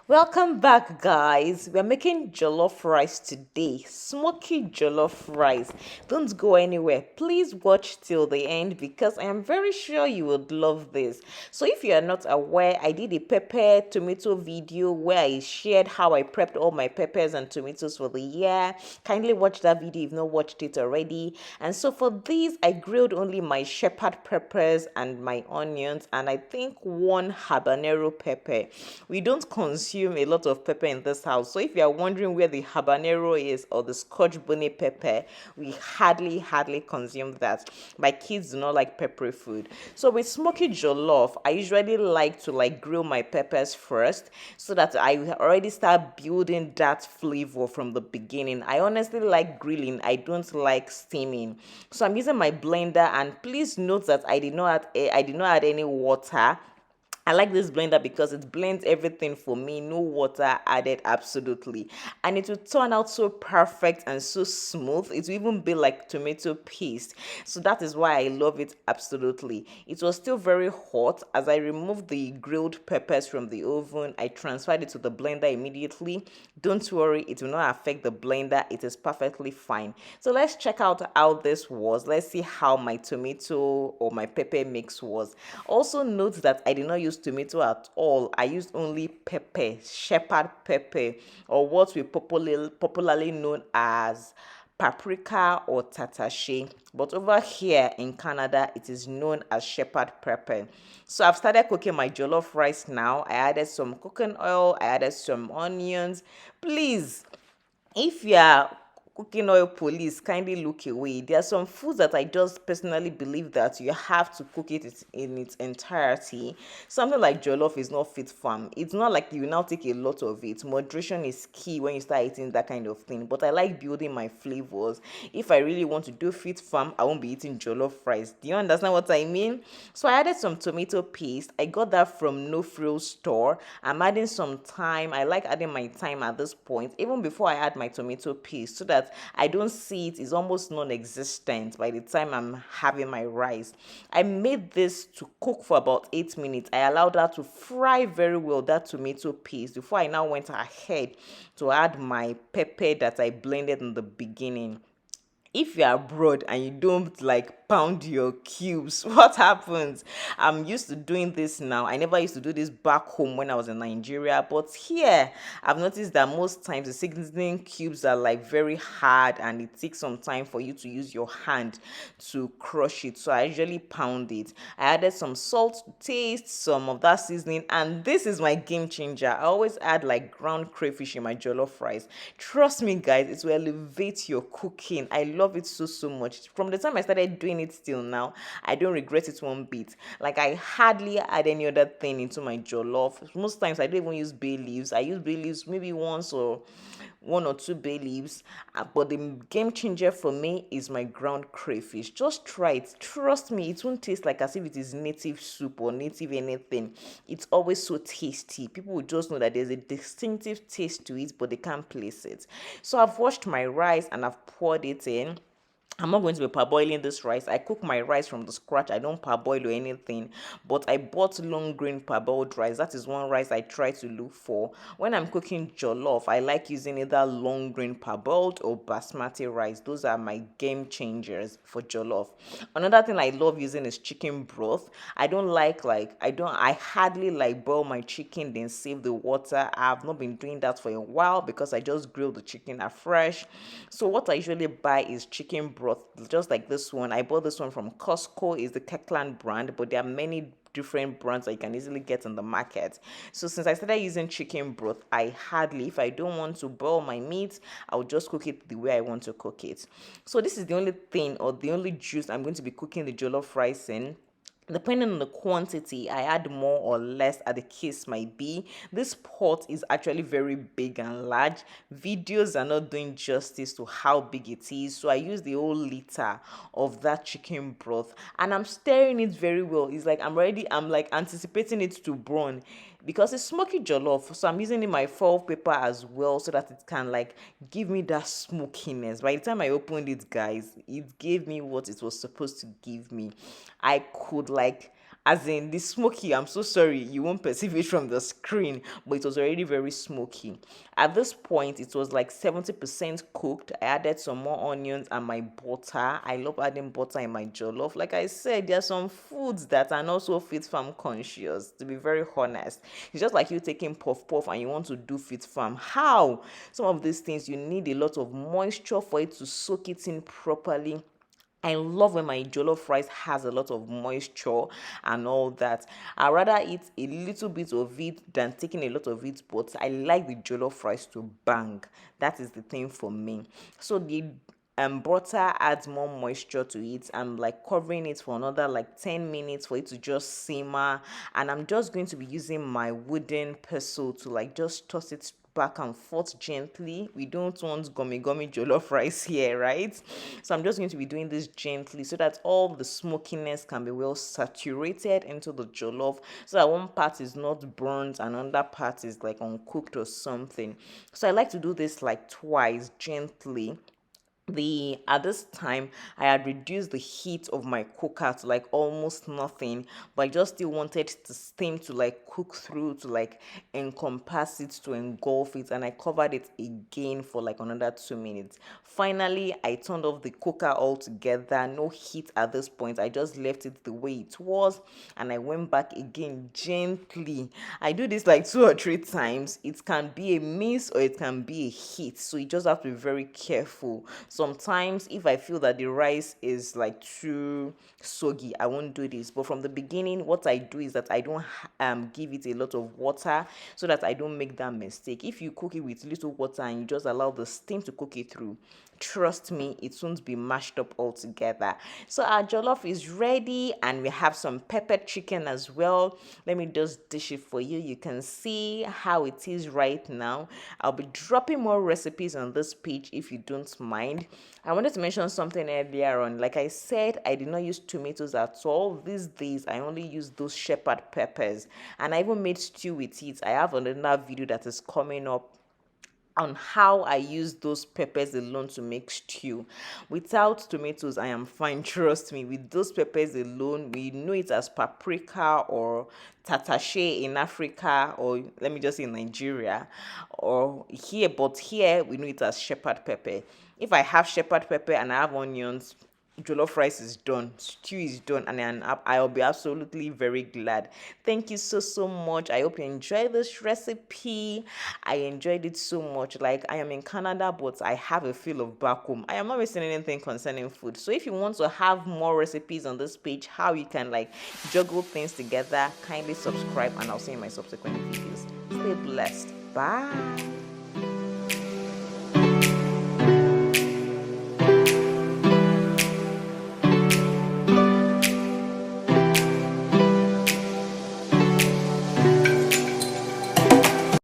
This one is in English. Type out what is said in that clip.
Welcome back, guys. We're making jollof rice today. Smoky jollof rice. Don't go anywhere. Please watch till the end because I am very sure you would love this. So, if you are not aware, I did a pepper tomato video where I shared how I prepped all my peppers and tomatoes for the year. Kindly watch that video if you've not watched it already. And so, for these, I grilled only my shepherd peppers and my onions, and I think one habanero pepper. We don't consume a lot of pepper in this house. So if you are wondering where the habanero is or the scotch bonnet pepper, we hardly consume that. My kids do not like peppery food. So with smoky jollof, I usually like to grill my peppers first so that I already start building that flavor from the beginning. I honestly like grilling. I don't like steaming. So I'm using my blender, and please note that I did not add any water. I like this blender because it blends everything for me, no water added, absolutely. And it will turn out so perfect and so smooth. It will even be like tomato paste. So that is why I love it, absolutely. It was still very hot. As I removed the grilled peppers from the oven, I transferred it to the blender immediately. Don't worry, it will not affect the blender. It is perfectly fine. So let's check out how this was. Let's see how my tomato or my pepper mix was. Also note that I did not use tomato at all. I used only pepper, shepherd pepper, or what we popularly known as paprika or tatashe, but over here in Canada it is known as shepherd pepper. So I've started cooking my jollof rice now. I added some cooking oil, I added some onions. Please, if you are cooking oil police, kindly look away. There are some foods that I just personally believe that you have to cook it in its entirety. Something like jollof is not fit farm. It's not like you now take a lot of it. Moderation is key when you start eating that kind of thing. But I like building my flavors. If I really want to do fit farm, I won't be eating jollof rice. Do you understand what I mean? So I added some tomato paste. I got that from No Frills store. I'm adding some thyme. I like adding my thyme at this point, even before I add my tomato paste, so that I don't see it is almost non-existent by the time I'm having my rice. I made this to cook for about 8 minutes. I allowed that to fry very well, that tomato paste, before I now went ahead to add my pepper that I blended in the beginning. If you're abroad and you don't pound your cubes, what happens? I'm used to doing this now. I never used to do this back home when I was in Nigeria, but here I've noticed that most times the seasoning cubes are very hard, and it takes some time for you to use your hand to crush it. So I usually pound it. I added some salt to taste, some of that seasoning, and this is my game changer. I always add ground crayfish in my jollof rice. Trust me, guys, it will elevate your cooking. I love it so much. From the time I started doing it till now, I don't regret it one bit. I hardly add any other thing into my jollof. Most times I don't even use bay leaves. I use bay leaves maybe once or one or two bay leaves. But the game changer for me is my ground crayfish. Just try it. Trust me, it won't taste like as if it is native soup or native anything. It's always so tasty. People will just know that there's a distinctive taste to it, but they can't place it. So I've washed my rice and I've poured it in. I'm not going to be parboiling this rice. I cook my rice from the scratch. I don't parboil or anything. But I bought long grain parboiled rice. That is one rice I try to look for. When I'm cooking jollof, I like using either long grain parboiled or basmati rice. Those are my game changers for jollof. Another thing I love using is chicken broth. I hardly boil my chicken then save the water. I have not been doing that for a while because I just grill the chicken afresh. So what I usually buy is chicken broth, just like this one. I bought this one from Costco. It's the Kirkland brand, but there are many different brands that you can easily get in the market. So since I started using chicken broth, if I don't want to boil my meat, I'll just cook it the way I want to cook it. So this is the only thing or the only juice I'm going to be cooking the jollof rice in. Depending on the quantity, I add more or less as the case might be. This pot is actually very big and large. Videos are not doing justice to how big it is. So I use the whole liter of that chicken broth, and I'm stirring it very well. It's like I'm anticipating it to brown because it's smoky jollof. So I'm using in my foil paper as well so that it can give me that smokiness. By the time I opened it, guys, it gave me what it was supposed to give me. I could As in the smoky, I'm so sorry, you won't perceive it from the screen, but it was already very smoky. At this point, it was like 70% cooked. I added some more onions and my butter. I love adding butter in my jollof. Like I said, there are some foods that are not so fit farm conscious, to be very honest. It's just like you taking puff puff and you want to do fit farm. How? Some of these things, you need a lot of moisture for it to soak it in properly. I love when my jollof rice has a lot of moisture and all that. I rather eat a little bit of it than taking a lot of it, but I like the jollof rice to bang. That is the thing for me. So the butter adds more moisture to it. I'm like covering it for another like 10 minutes for it to just simmer, and I'm just going to be using my wooden pestle to like just toss it back and forth gently. We don't want gummy jollof rice here, right? So I'm just going to be doing this gently so that all the smokiness can be well saturated into the jollof, so that one part is not burnt and another part is like uncooked or something. So I like to do this like twice gently. The At this time, I had reduced the heat of my cooker to like almost nothing, but I just still wanted the steam to like cook through, to like encompass it, to engulf it, and I covered it again for like another 2 minutes. Finally, I turned off the cooker altogether. No heat at this point. I just left it the way it was, and I went back again gently. I do this like 2 or 3 times. It can be a miss or it can be a hit, so you just have to be very careful. Sometimes if I feel that the rice is like too soggy, I won't do this, but from the beginning what I do is that I don't give it a lot of water, so that I don't make that mistake. If you cook it with little water and you just allow the steam to cook it through, trust me, it won't be mashed up altogether. So our jollof is ready, and we have some peppered chicken as well. Let me just dish it for you. You can see how it is right now. I'll be dropping more recipes on this page if you don't mind. I wanted to mention something earlier on. Like I said, I did not use tomatoes at all. These days I only use those shepherd peppers, and I even made stew with it. I have another video that is coming up on how I use those peppers alone to make stew. Without tomatoes, I am fine. Trust me. With those peppers alone, we know it as paprika or tatashe in Africa, or let me just say Nigeria, or here. But here we know it as shepherd pepper. If I have shepherd pepper and I have onions, jollof rice is done, stew is done, and then I'll be absolutely very glad. Thank you so much. I hope you enjoyed this recipe. I enjoyed it so much. Like, I am in Canada, but I have a feel of back home. I am not missing anything concerning food. So if you want to have more recipes on this page, how you can like juggle things together, kindly subscribe, and I'll see you in my subsequent videos. Stay blessed. Bye.